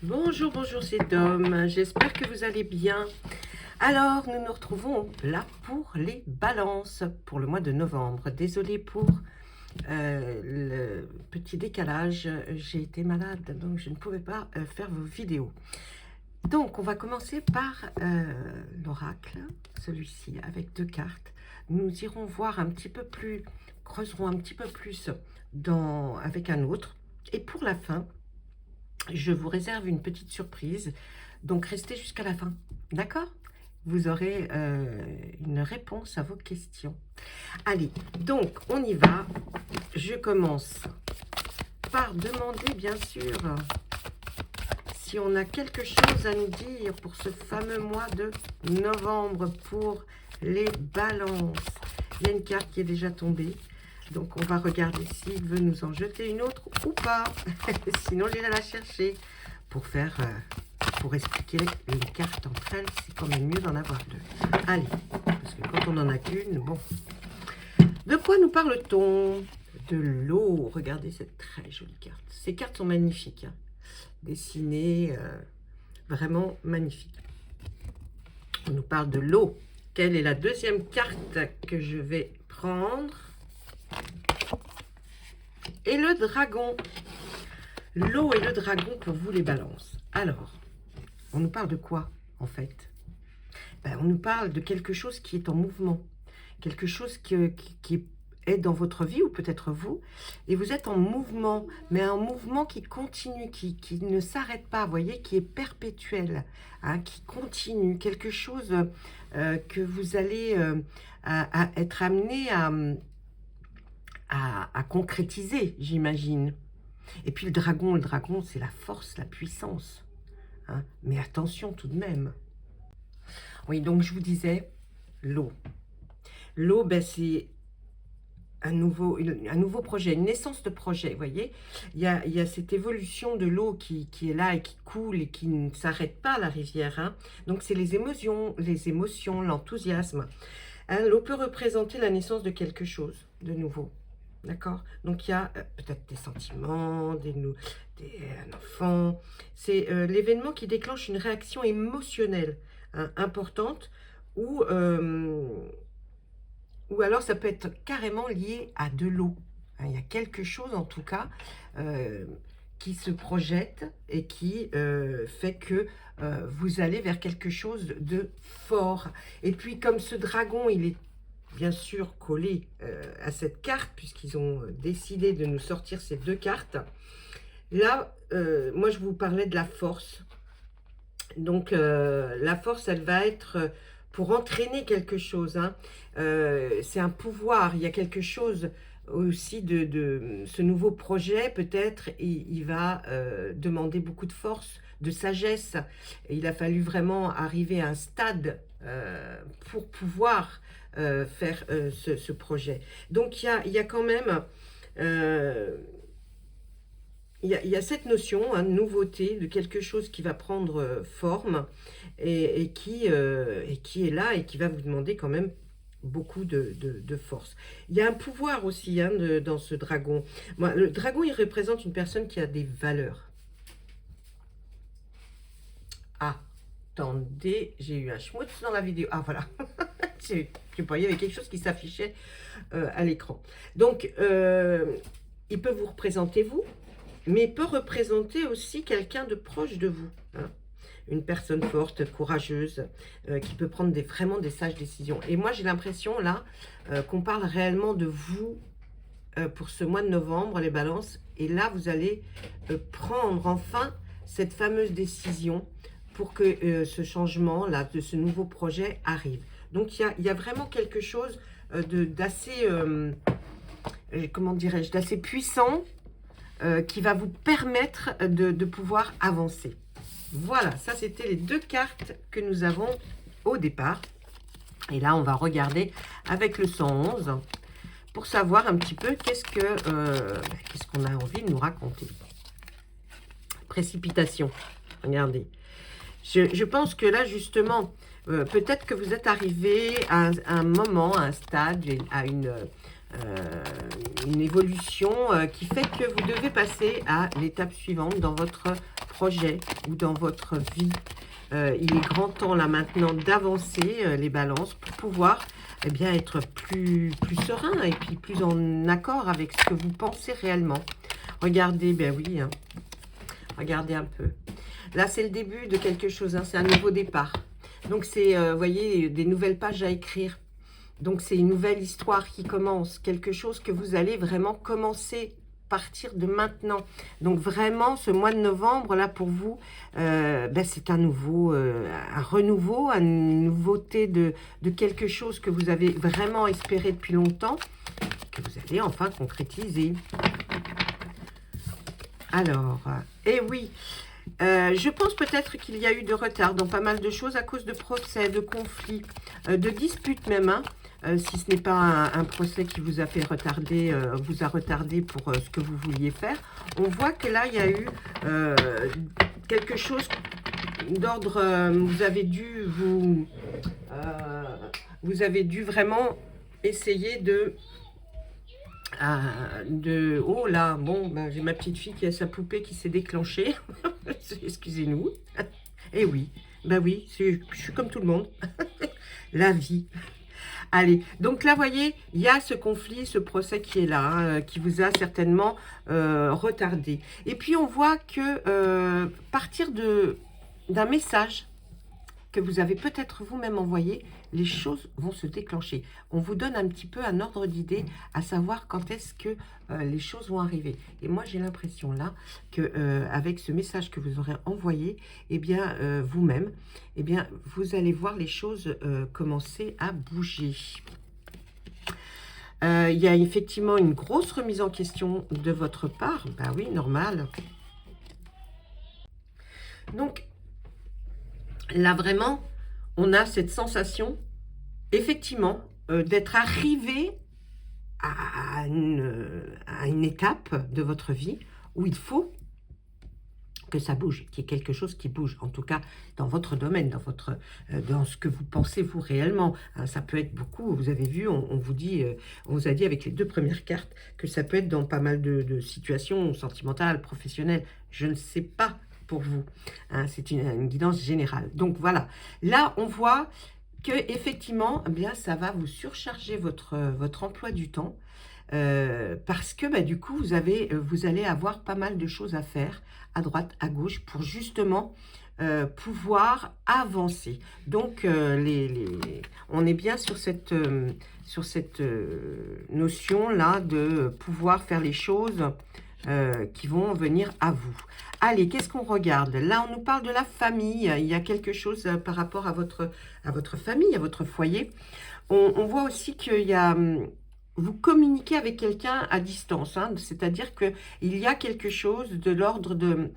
Bonjour, bonjour, c'est Dom. J'espère que vous allez bien. Alors, nous nous retrouvons là pour les balances pour le mois de novembre. Désolée pour le petit décalage. J'ai été malade, donc je ne pouvais pas faire vos vidéos. Donc, on va commencer par l'oracle, celui-ci, avec 2 cartes. Nous irons voir un petit peu plus, creuserons un petit peu plus avec un autre. Et pour la fin, je vous réserve une petite surprise, donc restez jusqu'à la fin, d'accord? Vous aurez une réponse à vos questions. Allez, donc on y va. Je commence par demander, bien sûr, si on a quelque chose à nous dire pour ce fameux mois de novembre pour les balances. Il y a une carte qui est déjà tombée. Donc, on va regarder s'il veut nous en jeter une autre ou pas. Sinon, j'irai la chercher pour pour expliquer les cartes entre elles. C'est quand même mieux d'en avoir 2. Allez, parce que quand on n'en a qu'une, bon. De quoi nous parle-t-on? De l'eau. Regardez cette très jolie carte. Ces cartes sont magnifiques. Hein. Dessinées, vraiment magnifiques. On nous parle de l'eau. Quelle est la deuxième carte que je vais prendre? Et le dragon. L'eau et le dragon pour vous les balances. Alors, on nous parle de quoi en fait? On nous parle de quelque chose qui est en mouvement. Quelque chose qui est dans votre vie ou peut-être vous. Et vous êtes en mouvement, mais un mouvement qui continue, qui ne s'arrête pas, vous voyez, qui est perpétuel, hein, qui continue. Quelque chose que vous allez être amené à concrétiser, j'imagine. Et puis le dragon, c'est la force, la puissance. Hein. Mais attention tout de même. Oui, donc je vous disais, l'eau. L'eau, c'est un nouveau projet, une naissance de projet, vous voyez. Il y a cette évolution de l'eau qui est là et qui coule et qui ne s'arrête pas, la rivière. Hein. Donc c'est les émotions, l'enthousiasme. Hein, l'eau peut représenter la naissance de quelque chose de nouveau. D'accord? Donc, il y a peut-être des sentiments, un enfant. C'est l'événement qui déclenche une réaction émotionnelle hein, importante ou alors ça peut être carrément lié à de l'eau. Hein, il y a quelque chose, en tout cas, qui se projette et qui fait que vous allez vers quelque chose de fort. Et puis, comme ce dragon, il est bien sûr collé à cette carte, puisqu'ils ont décidé de nous sortir ces 2 cartes. Là, moi, je vous parlais de la force. Donc, la force, elle va être pour entraîner quelque chose. Hein. C'est un pouvoir. Il y a quelque chose aussi de ce nouveau projet. Peut-être, il va demander beaucoup de force, de sagesse. Et il a fallu vraiment arriver à un stade pour pouvoir faire ce projet. Donc, il y a quand même... il y a cette notion hein, de nouveauté, de quelque chose qui va prendre forme et qui est là et qui va vous demander quand même beaucoup de force. Il y a un pouvoir aussi hein, dans ce dragon. Moi, le dragon, il représente une personne qui a des valeurs. Ah, attendez, j'ai eu un schmutz dans la vidéo. Ah, voilà. Je sais pas, il y avait quelque chose qui s'affichait à l'écran. Donc, il peut vous représenter vous, mais il peut représenter aussi quelqu'un de proche de vous. Hein. Une personne forte, courageuse, qui peut prendre vraiment des sages décisions. Et moi, j'ai l'impression, là, qu'on parle réellement de vous pour ce mois de novembre, les balances. Et là, vous allez prendre enfin cette fameuse décision pour que ce changement-là, de ce nouveau projet arrive. Donc, il y a vraiment quelque chose d'assez, comment dirais-je, d'assez puissant qui va vous permettre de pouvoir avancer. Voilà, ça c'était les 2 cartes que nous avons au départ. Et là, on va regarder avec le 111 pour savoir un petit peu qu'est-ce qu'on a envie de nous raconter. Précipitation, regardez. Je pense que là, justement, peut-être que vous êtes arrivé à un moment, à un stade, à une évolution qui fait que vous devez passer à l'étape suivante dans votre projet ou dans votre vie. Il est grand temps là maintenant d'avancer les balances pour pouvoir bien, être plus serein et puis plus en accord avec ce que vous pensez réellement. Regardez, ben oui, hein, regardez un peu. Là, c'est le début de quelque chose, hein, c'est un nouveau départ. Donc, c'est, vous voyez, des nouvelles pages à écrire. Donc, c'est une nouvelle histoire qui commence, quelque chose que vous allez vraiment commencer à partir de maintenant. Donc, vraiment, ce mois de novembre, là, pour vous, ben, c'est un nouveau, un renouveau, une nouveauté de quelque chose que vous avez vraiment espéré depuis longtemps, que vous allez enfin concrétiser. Alors, eh oui, je pense peut-être qu'il y a eu de retard dans pas mal de choses à cause de procès, de conflits, de disputes même, hein. Si ce n'est pas un procès qui vous a fait retarder, vous a retardé pour ce que vous vouliez faire, on voit que là, il y a eu quelque chose d'ordre, vous avez dû vraiment essayer oh là, bon, ben, j'ai ma petite fille qui a sa poupée qui s'est déclenchée. Excusez-nous. Eh oui, ben oui, je suis comme tout le monde. La vie. Allez, donc là, vous voyez, il y a ce conflit, ce procès qui est là, hein, qui vous a certainement retardé. Et puis, on voit que partir d'un message que vous avez peut-être vous-même envoyé, les choses vont se déclencher. On vous donne un petit peu un ordre d'idée, à savoir quand est-ce que les choses vont arriver. Et moi, j'ai l'impression là que avec ce message que vous aurez envoyé, eh bien, vous-même, eh bien, vous allez voir les choses commencer à bouger. Il y a effectivement une grosse remise en question de votre part. Ben oui, normal. Donc, là, vraiment, on a cette sensation, effectivement, d'être arrivé à une étape de votre vie où il faut que ça bouge, qu'il y ait quelque chose qui bouge, en tout cas dans votre domaine, dans ce que vous pensez vous réellement. Hein, ça peut être beaucoup, vous avez vu, on vous a dit avec les deux premières cartes que ça peut être dans pas mal de situations sentimentales, professionnelles, je ne sais pas pour vous. Hein, c'est une guidance générale. Donc voilà, là on voit que effectivement, eh bien, ça va vous surcharger votre emploi du temps. Parce que du coup, vous allez avoir pas mal de choses à faire à droite, à gauche, pour justement pouvoir avancer. Donc, on est bien sur cette notion-là de pouvoir faire les choses qui vont venir à vous. Allez, qu'est-ce qu'on regarde? Là, on nous parle de la famille. Il y a quelque chose par rapport à votre famille, à votre foyer. On voit aussi qu'il y a... vous communiquez avec quelqu'un à distance, hein, c'est-à-dire qu'il y a quelque chose de l'ordre de...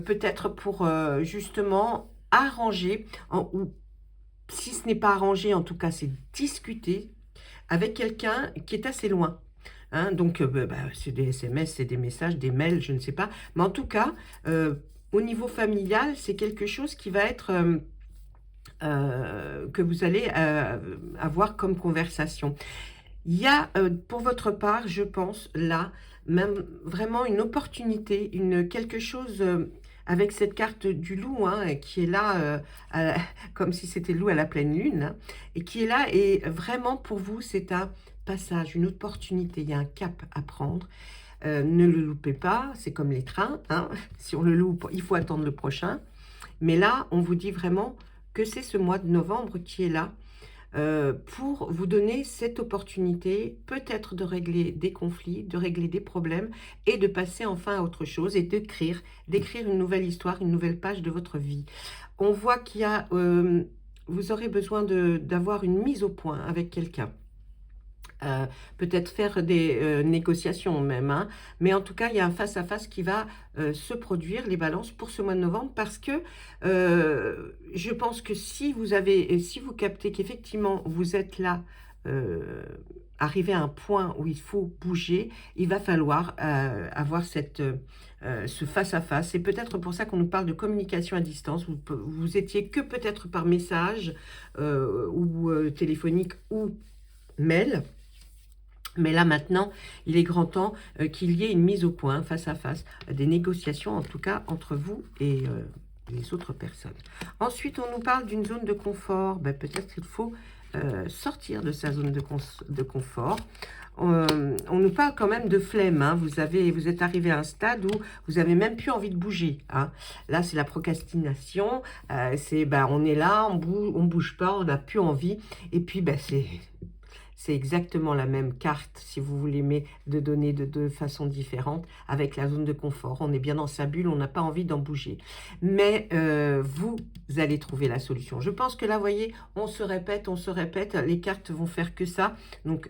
peut-être pour justement arranger, ou si ce n'est pas arranger, en tout cas, c'est discuter avec quelqu'un qui est assez loin. Hein, donc, c'est des SMS, c'est des messages, des mails, je ne sais pas. Mais en tout cas, au niveau familial, c'est quelque chose qui va être... que vous allez avoir comme conversation. Il y a pour votre part, je pense, là, même vraiment une opportunité, quelque chose avec cette carte du loup, hein, qui est là, comme si c'était le loup à la pleine lune, hein, et qui est là, et vraiment pour vous, c'est un passage, une opportunité, il y a un cap à prendre. Ne le loupez pas, c'est comme les trains, hein, si on le loupe, il faut attendre le prochain. Mais là, on vous dit vraiment que c'est ce mois de novembre qui est là, pour vous donner cette opportunité, peut-être de régler des conflits, de régler des problèmes et de passer enfin à autre chose et d'écrire une nouvelle histoire, une nouvelle page de votre vie. On voit qu'il y a, vous aurez besoin d'avoir une mise au point avec quelqu'un. Peut-être faire des négociations même, hein. Mais en tout cas, il y a un face-à-face qui va se produire, les balances, pour ce mois de novembre, parce que je pense que si vous captez qu'effectivement vous êtes là, arrivé à un point où il faut bouger, il va falloir avoir ce face-à-face. C'est peut-être pour ça qu'on nous parle de communication à distance. Vous étiez que peut-être par message ou téléphonique ou mail. Mais là, maintenant, il est grand temps qu'il y ait une mise au point, face à face, des négociations, en tout cas, entre vous et les autres personnes. Ensuite, on nous parle d'une zone de confort. Ben, peut-être qu'il faut sortir de sa zone de confort. On nous parle quand même de flemme. Hein. Vous êtes arrivé à un stade où vous avez même plus envie de bouger. Hein. Là, c'est la procrastination. On est là, on bouge pas, on n'a plus envie. Et puis, c'est exactement la même carte, si vous voulez, mais de donner de deux façons différentes avec la zone de confort. On est bien dans sa bulle, on n'a pas envie d'en bouger. Mais vous allez trouver la solution. Je pense que là, vous voyez, on se répète, les cartes vont faire que ça. Donc,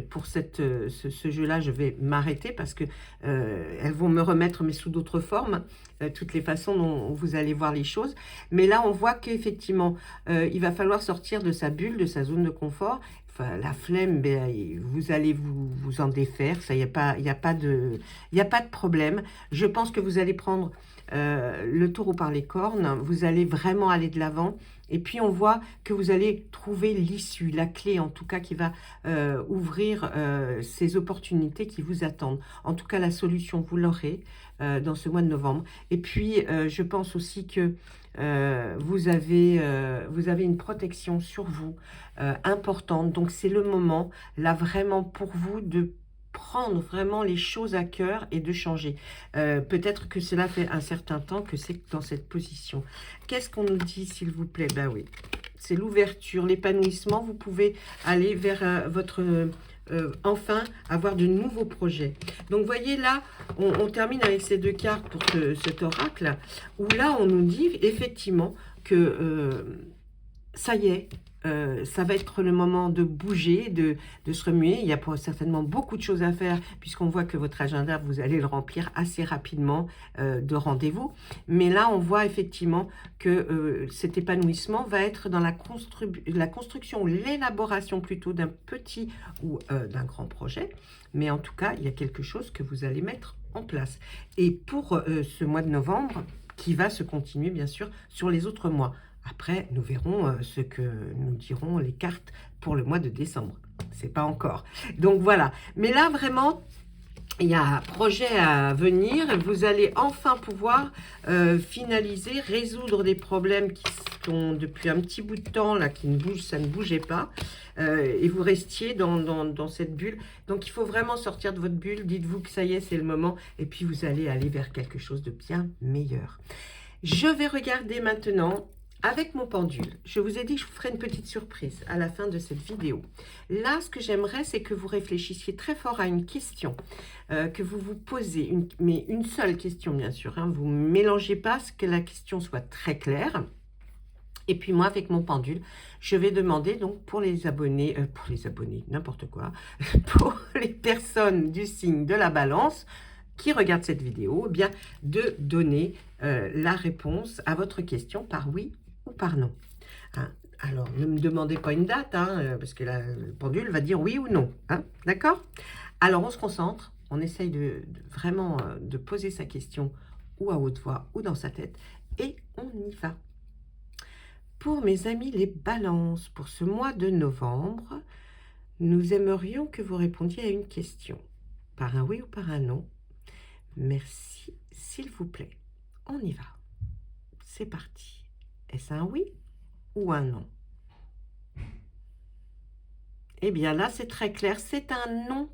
pour ce jeu-là, je vais m'arrêter parce que elles vont me remettre, mais sous d'autres formes, toutes les façons dont vous allez voir les choses. Mais là, on voit qu'effectivement, il va falloir sortir de sa bulle, de sa zone de confort. Enfin, la flemme, vous allez vous en défaire, ça, il n'y a pas de problème. Je pense que vous allez prendre le taureau par les cornes, vous allez vraiment aller de l'avant. Et puis, on voit que vous allez trouver l'issue, la clé, en tout cas, qui va ouvrir ces opportunités qui vous attendent. En tout cas, la solution, vous l'aurez dans ce mois de novembre. Et puis, je pense aussi que vous avez une protection sur vous importante. Donc, c'est le moment, là, vraiment, pour vous de prendre vraiment les choses à cœur et de changer. Peut-être que cela fait un certain temps que c'est dans cette position. Qu'est-ce qu'on nous dit, s'il vous plaît? Ben oui, c'est l'ouverture, l'épanouissement. Vous pouvez aller vers votre... enfin, avoir de nouveaux projets. Donc, voyez là, on termine avec ces deux cartes pour cet oracle, où là, on nous dit effectivement que ça y est, ça va être le moment de bouger, de se remuer. Il y a certainement beaucoup de choses à faire, puisqu'on voit que votre agenda, vous allez le remplir assez rapidement de rendez-vous. Mais là, on voit effectivement que cet épanouissement va être dans la construction ou l'élaboration plutôt d'un petit ou d'un grand projet. Mais en tout cas, il y a quelque chose que vous allez mettre en place. Et pour ce mois de novembre, qui va se continuer, bien sûr, sur les autres mois. Après, nous verrons ce que nous diront les cartes pour le mois de décembre. C'est pas encore. Donc voilà. Mais là, vraiment, il y a un projet à venir. Vous allez enfin pouvoir finaliser, résoudre des problèmes qui sont depuis un petit bout de temps, là, ça ne bougeait pas. Et vous restiez dans cette bulle. Donc, il faut vraiment sortir de votre bulle. Dites-vous que ça y est, c'est le moment. Et puis, vous allez aller vers quelque chose de bien meilleur. Je vais regarder maintenant avec mon pendule. Je vous ai dit que je vous ferai une petite surprise à la fin de cette vidéo. Là, ce que j'aimerais, c'est que vous réfléchissiez très fort à une question, que vous vous posez, mais une seule question, bien sûr. Hein, vous ne mélangez pas, que la question soit très claire. Et puis moi, avec mon pendule, je vais demander donc pour les abonnés, n'importe quoi, pour les personnes du signe de la balance qui regardent cette vidéo, eh bien, de donner la réponse à votre question par oui ou par non. Hein? Alors, ne me demandez pas une date, hein, parce que le pendule va dire oui ou non. Hein? D'accord? Alors, on se concentre, on essaye vraiment de poser sa question ou à haute voix ou dans sa tête, et on y va. Pour mes amis les balances, pour ce mois de novembre, nous aimerions que vous répondiez à une question, par un oui ou par un non. Merci, s'il vous plaît. On y va. C'est parti. Est-ce un oui ou un non? Eh bien là, c'est très clair, c'est un non.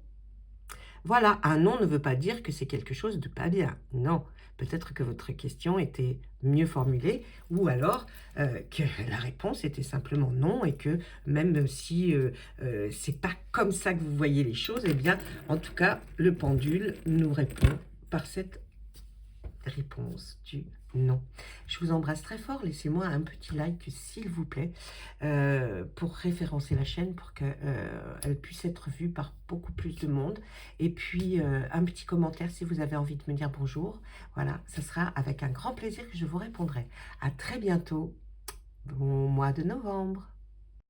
Voilà, un non ne veut pas dire que c'est quelque chose de pas bien. Non, peut-être que votre question était mieux formulée, ou alors que la réponse était simplement non, et que même si c'est pas comme ça que vous voyez les choses, eh bien, en tout cas, le pendule nous répond par cette réponse du non. Je vous embrasse très fort. Laissez-moi un petit like, s'il vous plaît, pour référencer la chaîne, pour qu'elle puisse être vue par beaucoup plus de monde. Et puis, un petit commentaire si vous avez envie de me dire bonjour. Voilà, ce sera avec un grand plaisir que je vous répondrai. À très bientôt. Bon mois de novembre.